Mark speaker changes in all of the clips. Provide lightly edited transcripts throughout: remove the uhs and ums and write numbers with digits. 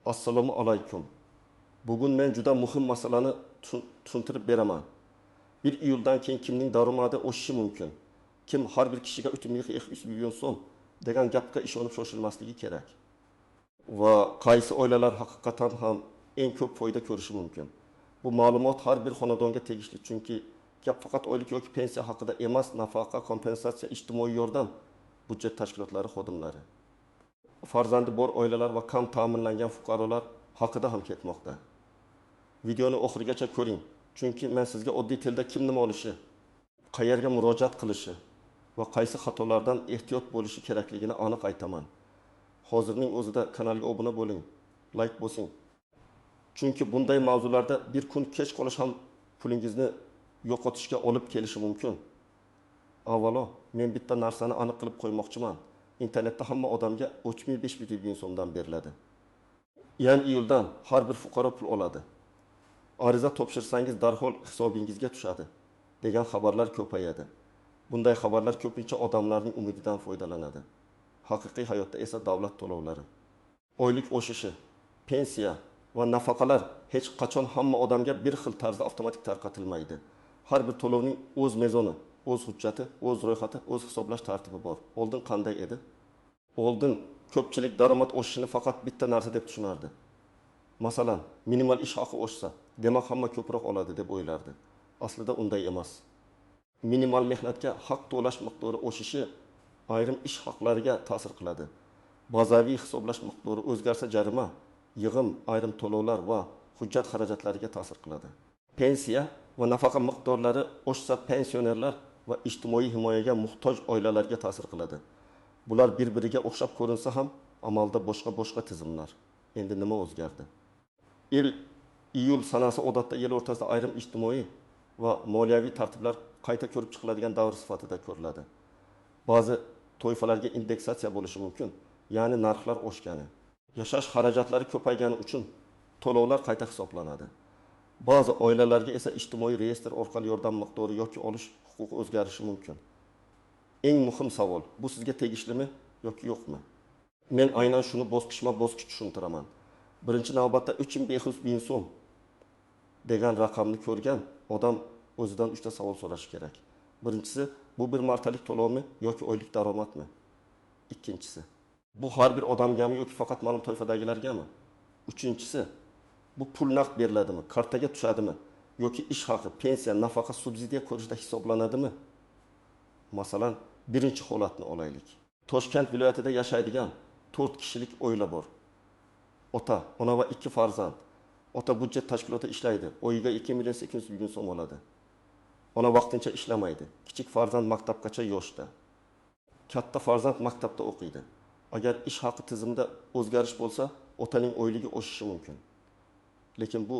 Speaker 1: Assalomu alaykum. Bugun men juda muhim masalani tushuntirib beraman. 1 iyuldan keyin kimning daromadi oshishi mumkin? Kim har bir kishiga 3 million so'm degan gapga ishonib shoshilmasligi kerak. Va qaysi oilalar haqiqatan ham eng ko'p foyda ko'rishi mumkin? Bu ma'lumot har bir xonadonga tegishli, chunki gap faqat oylik yoki pensiya haqida emas, nafaqa, kompensatsiya, ijtimoiy yordam budjet tashkilotlari xodimlari, farzandi bor oilalar va kam ta'minlangan fuqarolar haqida ham ketmoqda. Videoni oxirigacha ko'ring, chunki men sizga oddiy tilda kim nima olishi, qayerga murojaat qilishi va qaysi xatolardan ehtiyot bo'lishi kerakligini aniq aytaman. Hozirning o'zida kanalga obuna bo'ling, like bosing. Chunki bunday mavzularda bir kun kech qolish ham pulingizni yo'qotishga olib kelishi mumkin. Avvalo, men bitta narsani aniq qilib qo'ymoqchiman. İnternetdə hamma odamga 35 million so'mdan beriladi. Yani iyuldan har bir fuqaro pul oladi. Ariza topshirsangiz darhol hisobingizga tushadi degan xabarlar ko'payadi. Bunday xabarlar ko'pincha odamlarning umididan foydalanadi. Haqiqiy hayotda esa davlat to'lovlari, oylik oshishi, pensiya va nafaqalar hech qachon hamma odamga bir xil tarzda avtomatik tarqatilmaydi. Har bir to'lovning o'z mezoni, o'z hujjati, o'z ro'yxati, o'z hisoblash tartibi bor. Oldin qanday edi? Oldin ko'pchilik daromad oshishini faqat bitta narsa deb tushunardi. Masalan, minimal ish haqi oshsa, demak hamma ko'proq oladi deb o'ylardi. Aslida unday emas. Minimal mehnatga haq to'lash miqdori oshishi ayrim ish haqlariga ta'sir qiladi. Bazaviy hisoblash miqdori o'zgarsa jarima, yig'im, ayrim to'lovlar va hujjat xarajatlariga ta'sir qiladi. Pensiya va nafaqa miqdorlari oshsa pensionerlar va ijtimoiy himoyaga muhtoj oilalarga ta'sir qiladi. Bular bir-biriga o'xshab ko'rinsa ham amalda boshqa tizimlar. Endi nima o'zgardi? Iyul sanasi odatda yil o'rtasida ayrim ijtimoiy va moliyaviy tartiblar qayta ko'rib chiqiladigan davr sifatida ko'riladi. Ba'zi toifalarga indeksatsiya bo'lishi mumkin, ya'ni narxlar oshgani, yashash xarajatlari ko'paygani uchun to'lovlar qayta hisoblanadi. Ba'zi oilalarga esa ijtimoiy reyestr orqali yordam miqdori yoki olish huquqi o'zgarishi mumkin. Eng muhim savol, bu sizga tegishlimi yoki yo'qmi? Men aynan shuni bosqichma-bosqich tushuntiraman. Birinchi navbatda 3500 ming so'm degan raqamni ko'rgan odam o'zidan 3 ta savol so'rashi kerak. Birinchisi, bu bir martalik to'lovmi yoki oylik daromadmi? Ikkinchisi, bu har bir odamgami yoki faqat ma'lum toifadagilargami? Uchinchisi, bu pul naqd beriladimi, kartaga tushadimi yoki ish haqi, pensiya, nafaqa, subsidiya ko'rishda hisoblanadimi? Masalan, birinchi holatni olaylik. Toshkent viloyatida yashaydigan 4 kishilik oila bor. Ota, ona va 2 farzand. Ota budjet tashkilotida ishlaydi. Oyiga 2,8 million so'm oladi. Ona vaqtincha ishlamaydi. Kichik farzand maktabgacha yoshda. Katta farzand maktabda o'qiydi. Agar ish haqi tizimida o'zgarish bo'lsa, otaning oyligi oshishi mumkin. Lekin bu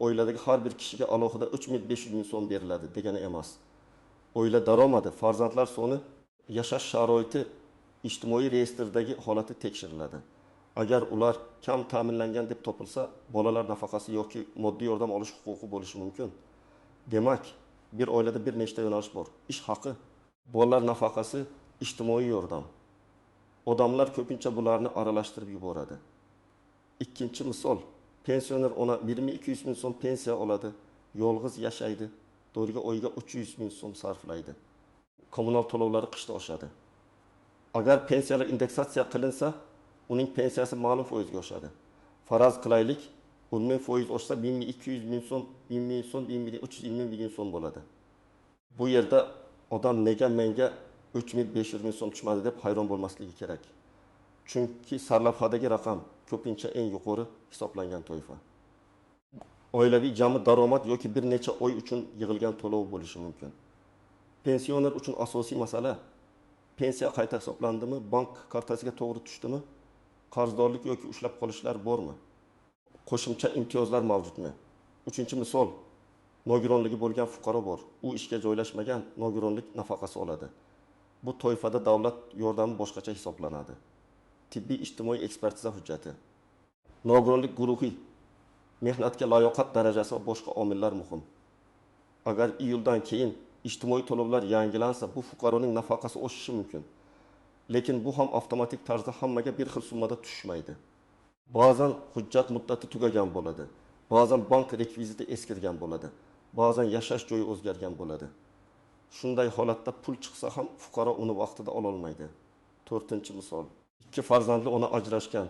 Speaker 1: oiladagi har bir kishiga alohida 3500 ming so'm beriladi degani emas. Oila daromadi, farzandlar soni, yashash sharoiti, ijtimoiy reyestrdagi holati tekshiriladi. Agar ular kam ta'minlangan deb topilsa, bolalar nafaqasi yoki moddiy yordam olish huquqi bo'lishi mumkin. Demak, bir oilada bir nechta yo'nalish bor. Ish haqi, bolalar nafaqasi, ijtimoiy yordam. Odamlar ko'pincha bularni aralashtirib yuboradi. Ikkinchi misol, pensioner ona 2200 ming so'm pensiya oladi, yolg'iz yashaydi, do'riga oyiga 300 ming so'm sarflaydi. Kommunal to'lovlari qishda oshadi. Agar pensiyalar indeksatsiya qilinsa, uning pensiyasi ma'lum foizga oshadi. Faraz qilaylik, umumiy foiz oshsa 1200 ming so'm, 1000 ming so'm, 1320 ming so'm bo'ladi. Bu yerda odam nega menga 3500 ming so'm tushmadi deb hayron bo'lmasligi kerak. Chunki sarlavhadagi raqam ko'pincha eng yuqori hisoblangan toifa. Oilaviy jami daromad yoki bir necha oy uchun yig'ilgan to'lov bo'lishi mumkin. Pensioner uchun asosiy masala pensiya qayta hisoblandimi, bank kartasiga to'g'ri tushdimi, qarzdorlik yoki ushlab qolishlar bormi, qo'shimcha imtiyozlar mavjudmi? Uchinchi misol, nogironligi bo'lgan fuqaro bor. U ishga joylashmagan, nogironlik nafaqasi oladi. Bu toifada davlat yordami boshqacha hisoblanadi. Tibbiy ijtimoiy ekspertiza hujjati, nogironlik guruhi, mehnatga layoqat darajasi va boshqa omillar muhim. Agar iyuldan keyin ijtimoiy to'lovlar yangilansa, bu fuqaroning nafaqasi oshishi mumkin. Lekin bu ham avtomatik tarzda hammaga bir xil summada tushmaydi. Ba'zan hujjat muddati tugagan bo'ladi. Ba'zan bank rekviziti eskirgan bo'ladi. Ba'zan yashash joyi o'zgargan bo'ladi. Shunday holatda pul chiqsa ham fuqaro uni vaqtida ola olmaydi. 4-misol. Ikki farzandli ona ajrashgan,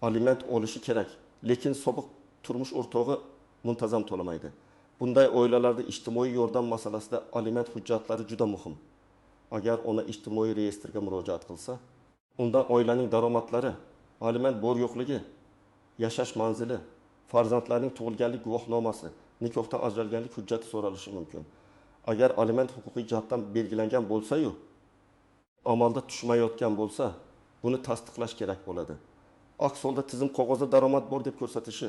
Speaker 1: aliment olishi kerak, lekin sobiq turmush o'rtog'i muntazam to'lamaydi. Bunday oilalarda ijtimoiy yordam masalasida aliment hujjatlari juda muhim. Agar ona ijtimoiy reyestrga murojaat qilsa, undan oilaning daromadlari, aliment bor-yo'qligi, yashash manzili, farzandlarning tug'ilganlik guvohnomasi, nikohdan ajralganlik hujjati so'ralishi mumkin. Agar aliment huquqiy jihatdan belgilangan bo'lsa-yu, amalda tushmayotgan bo'lsa, buni tasdiqlash kerak bo'ladi. Aks holda tizim qog'ozda daromad bor deb ko'rsatishi,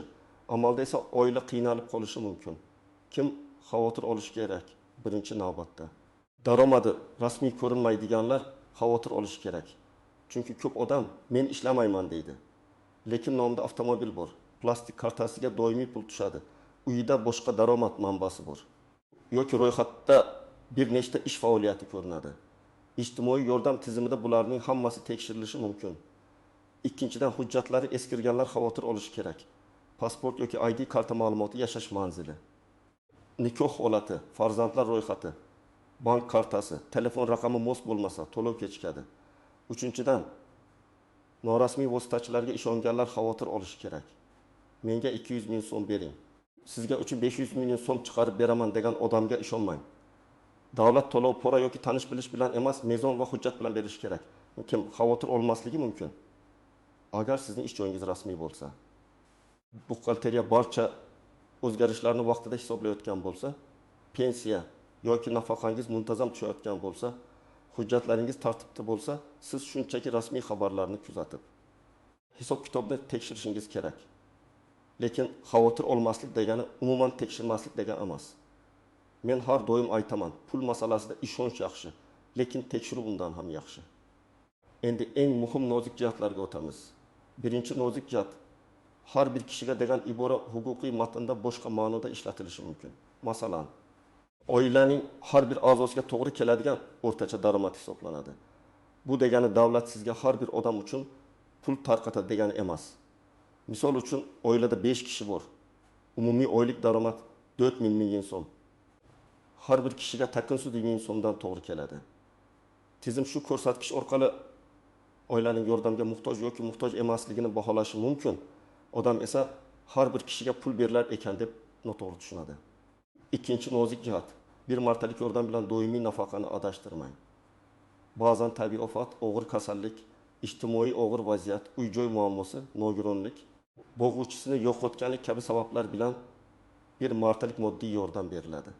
Speaker 1: amalda esa oila qiynalib qolishi mumkin. Kim xavotir olishi kerak? Birinchi navbatda daromadi rasmiy ko'rinmaydiganlar xavotir olishi kerak. Chunki ko'p odam men ishlamayman deydi. Lekin nomida avtomobil bor, plastik kartasiga doimiy pul tushadi. Uyida boshqa daromad manbasi bor. Yoki ro'yxatda bir nechta ish faoliyati ko'rinadi. Ijtimoiy yordam tizimida bularning hammasi tekshirilishi mumkin. Ikkinchidan, hujjatlari eskirganlar xavotir olishi kerak. Pasport yoki ID karta ma'lumoti, yashash manzili, nikoh holati, farzandlar ro'yxati, bank kartasi, telefon raqami mos bo'lmasa to'lov kechikadi. Uchinchidan, norasmiy vositachilarga ishonganlar xavotir olishi kerak. Menga 200 ming so'm bering, sizga uchun 500 million so'm chiqarib beraman degan odamga ishonmang. Davlat to'lov pora yoki tanish bilish bilan emas, mezon va hujjat bilan berish kerak. Kim xavotir olmasligi mumkin? Agar sizning ish joyingiz rasmiy bo'lsa, buxgalteriya barcha o'zgarishlarni vaqtida hisoblayotgan bo'lsa, pensiya yoki nafaqangiz muntazam tushayotgan bo'lsa, hujjatlaringiz tartibda bo'lsa, siz shunchaki rasmiy xabarlarni kuzatib, hisob-kitobni tekshirishingiz kerak. Lekin xavotir olmaslik degani umuman tekshirmaslik degani emas. Men har doim aytaman, pul masalasida ishonch yaxshi, lekin tekshiruv undan ham yaxshi. Endi eng muhim nozik jihatlarga o'tamiz. Birinchi nozik jihat, har bir kishiga degan ibora huquqiy matnda boshqa ma'noda ishlatilishi mumkin. Masalan, oilaning har bir a'zosiga to'g'ri keladigan o'rtacha daromad hisoblanadi. Bu degani davlat sizga har bir odam uchun pul tarqatadi degani emas. Misol uchun, oilada 5 kishi bor. Umumiy oylik daromad 4000 million so'm. Har bir kishiga taqinsuz 1000 so'mdan to'g'ri keladi. Tizim shu ko'rsatkich orqali oilaning yordamga muhtoj yoki muhtoj emasligini baholashi mumkin. Odam esa har bir kishiga pul berilar ekan deb noto'g'ri tushunadi. Ikkinchi nozik jihat, bir martalik yordam bilan doimiy nafaqani adashtirmang. Ba'zan tabiiy ofat, og'ir kasallik, ijtimoiy og'ir vaziyat, uy-joy muammosi, nogironlik, bo'g'uvchisini yo'qotganlik kabi sabablar bilan bir martalik moddiy yordam beriladi.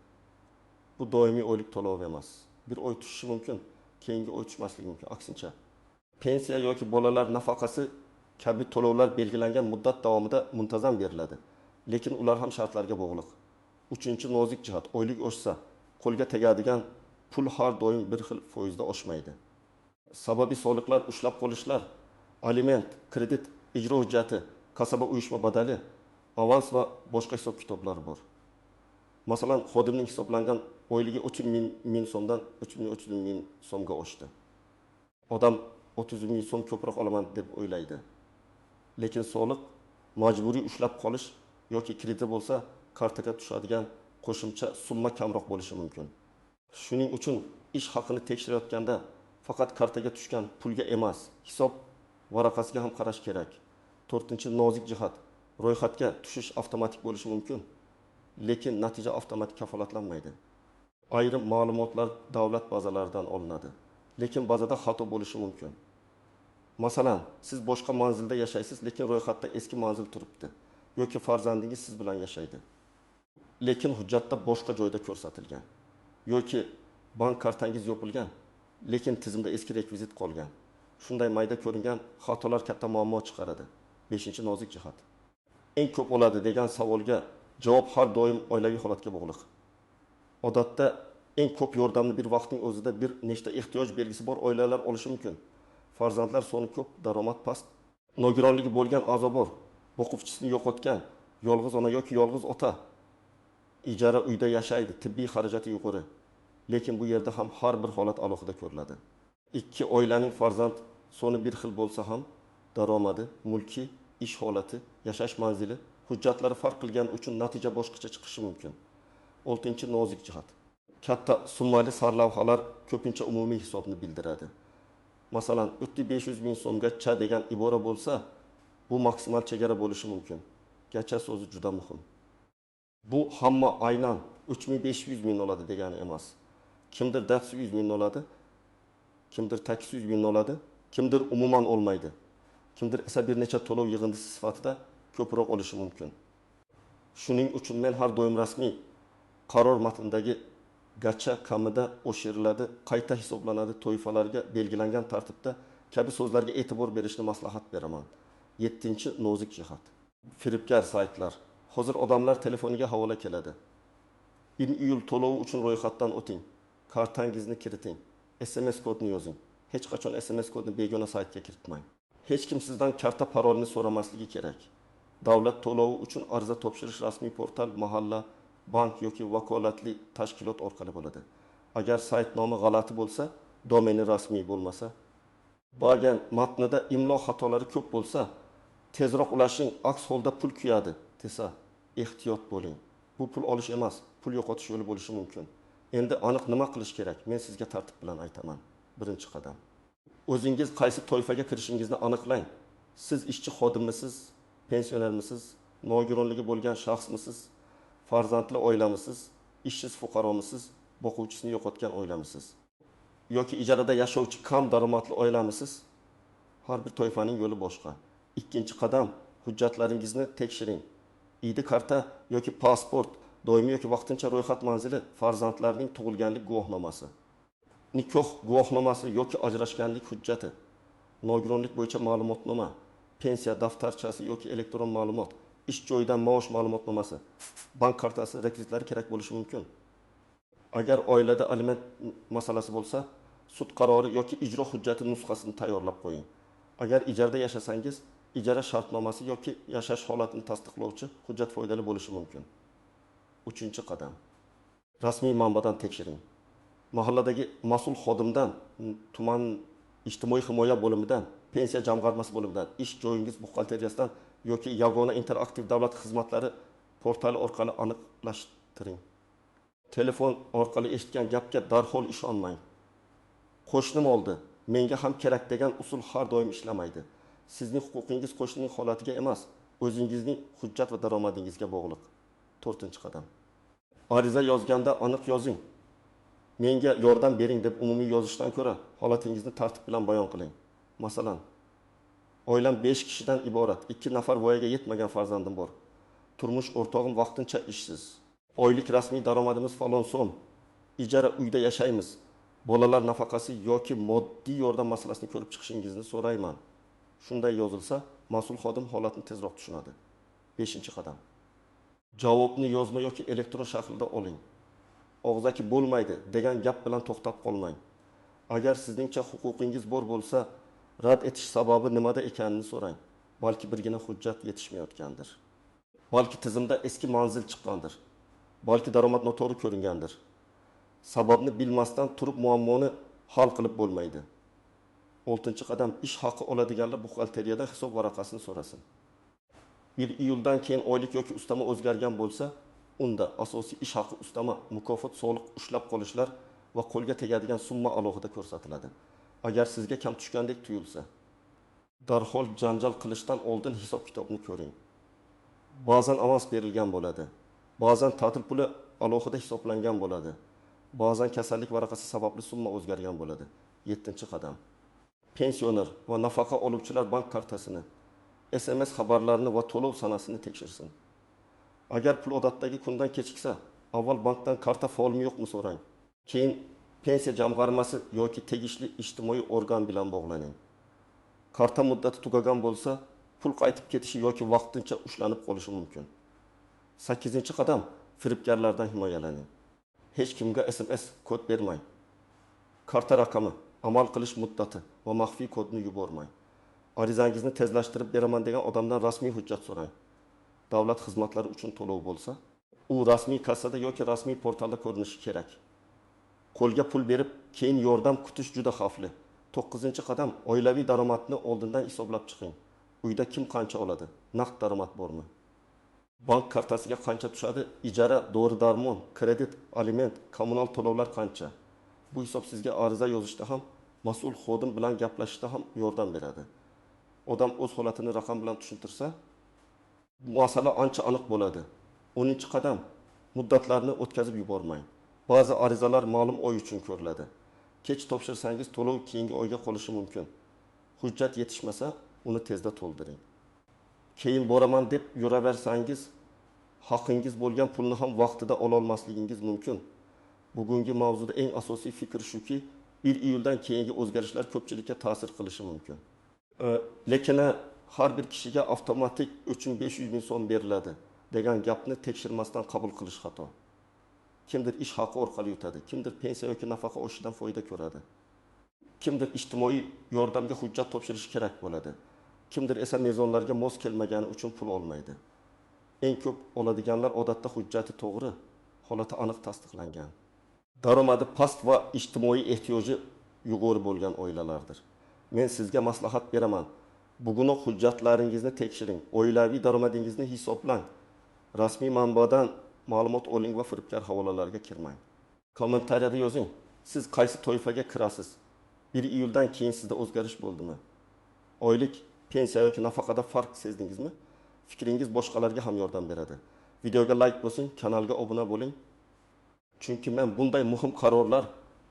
Speaker 1: Bu doimiy oylik to'lov emas. Bir oy tushishi mumkin, keyingi oy tushmasligi mumkin. Aksincha, pensiya yoki bolalar nafaqasi kabi to'lovlar belgilangan muddat davomida muntazam beriladi. Lekin ular ham shartlarga bog'liq. Uchinchi nozik jihat, oylik oshsa, qo'lga tegadigan pul har doim bir xil foizda oshmaydi. Sababiy soliqlar, ushlab qolishlar, aliment, kredit, ijro hujjati, kasaba uyushma badali, avans va boshqa hisob-kitoblar bor. Masalan, xodimning hisoblangan oyligi 300 ming so'mdan 300 ming so'mga oshdi. Odam 30 ming so'm ko'proq olaman deb o'ylaydi. Lekin soliq, majburiy ushlab qolish yoki kredit bo'lsa, kartaga tushadigan qo'shimcha summa kamroq bo'lishi mumkin. Shuning uchun ish haqini tekshirayotganda faqat kartaga tushgan pulga emas, hisob varaqasiga ham qarash kerak. 4-nozik jihat, ro'yxatga tushish avtomatik bo'lishi mumkin, lekin natija avtomatik kafolatlanmaydi. Ayrim ma'lumotlar davlat bazalaridan olinadi, lekin bazada xato bo'lishi mumkin. Masalan, siz boshqa manzilda yashaysiz, lekin ro'yxatda eski manzil turibdi, yoki farzandingiz siz bilan yashaydi, lekin hujjatda boshqa joyda ko'rsatilgan, yoki bank kartangiz yopilgan, lekin tizimda eski rekvizit qolgan. Shunday mayda ko'ringan xatolar katta muammo chiqaradi. 5-nozik jihat. Eng ko'p bo'ladi degan savolga javob har doim oilaviy holatga bog'liq. Odatda eng ko'p yordamni bir vaqtning o'zida bir nechta ehtiyoj belgisi bor oilalar olishi mumkin. Farzandlar soni ko'p, daromad past, nogironligi bo'lgan a'zo bor, boquvchisini yo'qotgan, yolg'iz ona yoki yolg'iz ota, ijara uyda yashaydi, tibbiy xarajati yuqori. Lekin bu yerda ham har bir holat alohida ko'riladi. Ikki oilaning farzand soni bir xil bo'lsa ham, daromadi, mulki ish holati, yashash manzili, hujjatlari farq qilgani uchun natija boshqacha chiqishi mumkin. 6. Nozik jihat. Katta summali sarlavhalar ko'pincha umumiy hisobni bildiradi. Masalan, 500 ming so'mgacha degan ibora bo'lsa, bu maksimal chegara bo'lishi mumkin. Gacha so'zi juda muhim. Bu hamma aynan 3500 ming oladi degani emas. Kimdir 400 ming oladi, kimdir 800 ming oladi, kimdir umuman olmaydi. Kimdir esa bir necha to'lov yig'indisi sifatida ko'proq olishi mumkin. Shuning uchun men har doim rasmiy qaror matnidagi gacha kamida o'shiriladi, qayta hisoblanadi toifalarga belgilangan tartibda kabi so'zlarga e'tibor berishni maslahat beraman. 7. Nozik jihat. Firibgar saytlar. Hozir odamlar telefoniga havola keladi. 1 iyul to'lovi uchun ro'yxatdan o'ting. Kartangizni kiriting. SMS kodni yozing. Hech qachon SMS kodni begona saytga kiritmang. Hech kim sizdan karta parolini so'ramasligi kerak. Davlat to'lovi uchun ariza topshirish rasmiy portal, mahalla, bank yoki vakolatli tashkilot orqali bo'ladi. Agar sayt nomi g'alati bo'lsa, domeni rasmiy bo'lmasa, bo'lgan matnida imlo xatolari ko'p bo'lsa, tezroq ulashing, aks holda pul kuyadi desa, ehtiyot bo'ling. Bu pul olish emas, pul yo'qotish yo'li bo'lishi mumkin. Endi aniq nima qilish kerak? Men sizga tartib bilan aytaman. Birinchi qadam. O'zingiz qaysi toifaga kirishingizni aniqlang. Siz ishchi xodimisiz, pensionermisiz, nogironligi bo'lgan shaxsmisiz, farzandli oilamisiz, ishsiz fuqaromisiz, boquvchisini yo'qotgan oilamisiz yoki ijarada yashovchi kam daromadli oilamisiz? Har bir toifaning yo'li boshqa. Ikkinchi qadam, hujjatlaringizni tekshiring. ID karta yoki pasport, doimiy yoki vaqtincha ro'yxat manzili, farzandlarning tug'ilganlik guvohnomasi, nikoh guvohnomasi yoki ajrashganlik hujjati, nogironlik bo'yicha ma'lumotnoma, pensiya daftarchasi yoki elektron ma'lumot, ish joyidan maosh ma'lumotnomasi, bank kartasi rekvizitlari kerak bo'lishi mumkin. Agar oilada aliment masalasi bo'lsa, sud qarori yoki ijro hujjati nusxasini tayyorlab qo'ying. Agar ijarada yashasangiz, ijara shartnomasi yoki yashash holatini tasdiqlovchi hujjat foydali bo'lishi mumkin. 3. qadam. Rasmiy manbadan tekshiring. Mahalladagi mas'ul xodimdan, tuman ijtimoiy himoya bo'limidan, pensiya jamg'armasi bo'limidan, ish joyingiz buxgalteriyasidan yoki yagona interaktiv davlat xizmatlari portali orqali aniqlashtiring. Telefon orqali eshitgan gapga darhol ishonmang. Qo'shnim oldi, menga ham kerak degan usul har doim ishlamaydi. Sizning huquqingiz qo'shnining holatiga emas, o'zingizning hujjat va daromadingizga bog'liq. 4. qadam. Ariza yozganda aniq yozing. Menga yordam bering deb umumiy yozishdan ko'ra, holatingizni tartib bilan bayon qiling. Masalan, oilam 5 kishidan iborat, 2 nafar voyaga yetmagan farzandim bor. Turmush o'rtog'im vaqtincha ishsiz. Oylik rasmiy daromadimiz falon so'm. Ijara uyda yashaymiz. Bolalar nafaqasi yoki moddiy yordam masalasini ko'rib chiqishingizni so'rayman. Shunday yozilsa, mas'ul xodim holatni tezroq tushunadi. 5. qadam. Javobni yozma yoki elektron shaklda oling. Og'zaki bo'lmaydi degan gap bilan to'xtab qolmang. Agar sizningcha huquqingiz bor bo'lsa, rad etish sababi nimada ekanini so'rang. Balki birgina hujjat yetishmayotgandir. Balki tizimda eski manzil chiqqandir. Balki daromad noto'g'ri ko'ringandir. Sababni bilmasdan turib muammoni hal qilib bo'lmaydi. 6. qadam. Ish haqi oladiganlar buxgalteriyadan hisob varaqasini so'rasin. 1 iyuldan keyin oylik yoki ustama o'zgargan bo'lsa, unda asosiy ish haqi ustama, mukofot, soliq ushlab qolishlar va qo'lga tegadigan summa alohida ko'rsatiladi. Agar sizga kam tushgandek tuyulsa, darhol janjal qilishdan oldin hisob kitobni ko'ring. Ba'zan avans berilgan bo'ladi. Ba'zan ta'til puli alohida hisoblangan bo'ladi. Ba'zan kasallik varaqasi sababli summa o'zgargan bo'ladi. 7. qadam. Pensioner va nafaqa oluvchilar bank kartasini, SMS xabarlarini va to'lov sanasini tekshirsin. Agar pul odatdagi kundan kechiksa, avval bankdan karta faolmi yo'qmi so'rang. Keyin pensiya jamg'armasi yoki tegishli ijtimoiy organ bilan bog'laning. Karta muddati tugagan bo'lsa, pul qaytib ketishi yoki vaqtincha ushlanib qolishi mumkin. 8. qadam. Firibgarlardan himoyalaning. Hech kimga SMS kod bermang. Karta raqami, amal qilish muddati va maxfiy kodni yubormang. Arizangizni tezlashtirib beraman degan odamdan rasmiy hujjat so'rang. Davlat xizmatlari uchun to'lov bo'lsa, u rasmiy kassada yoki rasmiy portalda ko'rinishi kerak. Qo'lga pul berib, keyin yordam kutish juda xavfli. 9. qadam. Oilaviy daromadni oldindan hisoblab chiqing. Uyda kim qancha oladi? Naqd daromad bormi? Bank kartasiga qancha tushadi? Ijara, dori darmon, kredit, aliment, kommunal to'lovlar qancha? Bu hisob sizga ariza yozishda ham, mas'ul xodim bilan gaplashishda ham yordam beradi. Odam o'z holatini raqam bilan tushuntirsa, masala ancha aniq bo'ladi. 10-qadam muddatlarni o'tkazib yubormang. Ba'zi arizalar ma'lum oy uchun ko'riladi. Kech topshirsangiz to'lov keyingi oyga qolishi mumkin. Hujjat yetishmasa, uni tezda to'ldiring. Keyin boraman deb yuraversangiz, haqingiz bo'lgan pulni ham vaqtida ola olmasligingiz mumkin. Bugungi mavzuda eng asosiy fikr shuki, 1 iyuldan keyingi o'zgarishlar ko'pchilikka ta'sir qilishi mumkin. Lekin har bir kishiga avtomatik 3.500 ming so'm beriladi degan gapni tekshirmasdan qabul qilish xato. Kimdir ish haqi orqali yutadi, kimdir pensiya yoki nafaqa oshishidan foyda ko'radi. Kimdir ijtimoiy yordamga hujjat topshirishi kerak bo'ladi. Kimdir esa mezonlarga mos kelmagani uchun pul olmaydi. Eng ko'p oladiganlar odatda hujjati to'g'ri, holati aniq tasdiqlangan. Daromadi past va ijtimoiy ehtiyoji yuqori bo'lgan oilalardir. Men sizga maslahat beraman. Bugunoq hujjatlaringizni tekshiring, oilaviy daromadingizni hisoblang. Rasmiy manbadan ma'lumot oling va firibgar havolalarga kirmang. Kommentariyada yozing. Siz qaysi toifaga kirasiz? 1 iyuldan keyin sizda o'zgarish bo'ldimi? Oylik pensiya yoki nafaqada farq sezdingizmi? Fikringiz boshqalarga ham yordam beradi. Videoga like bosing, kanalga obuna bo'ling. Chunki men bunday muhim qarorlar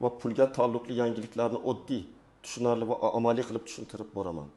Speaker 1: va pulga taalluqli yangiliklarni oddiy, tushunarli va amaliy qilib tushuntirib boraman.